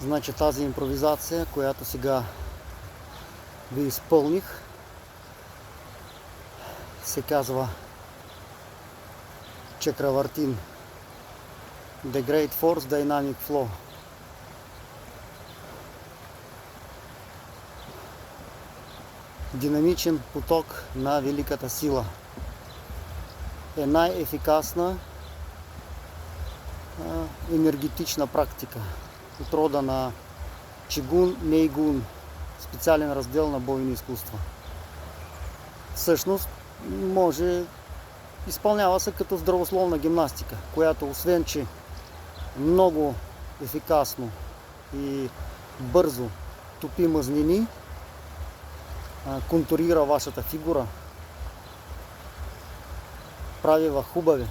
Значи тази импровизация, която сега ви изпълних, се казва Чакравартин. The Great Force Dynamic Flow. Динамичен поток на великата сила е най-ефикасна енергетична практика от рода на Чигун Нейгун, специален раздел на бойни изкуства. Всъщност изпълнява се като здравословна гимнастика, която освен че много ефикасно и бързо топи мазнини, контурира вашата фигура, прави ви хубави,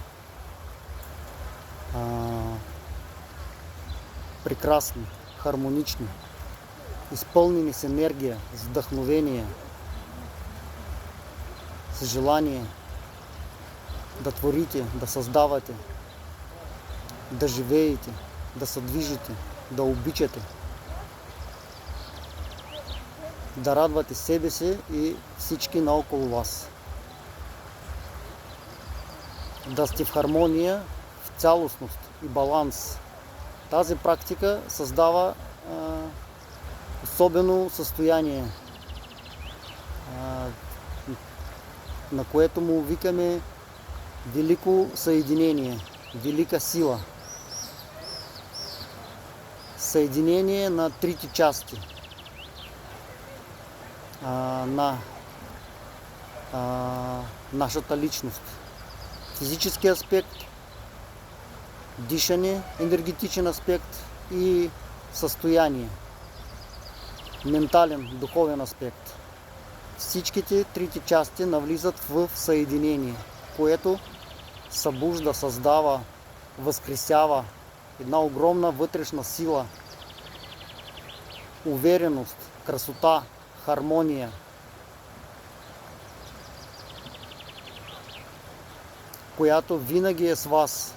прекрасни, хармонични, изпълнени с енергия, с вдъхновение, с желание да творите, да създавате, да живеете, да се движите, да обичате, да радвате себе си и всички наоколо вас. Да сте в хармония, в цялостност и баланс. Тази практика създава особено състояние, на което му викаме велико съединение, велика сила. Съединение на трите части на нашата личност. Физически аспект, дишане, енергетичен аспект и състояние. Ментален, духовен аспект. Всичките трите части навлизат в съединение, което събужда, създава, възкресява една огромна вътрешна сила, увереност, красота, хармония, която винаги е с вас.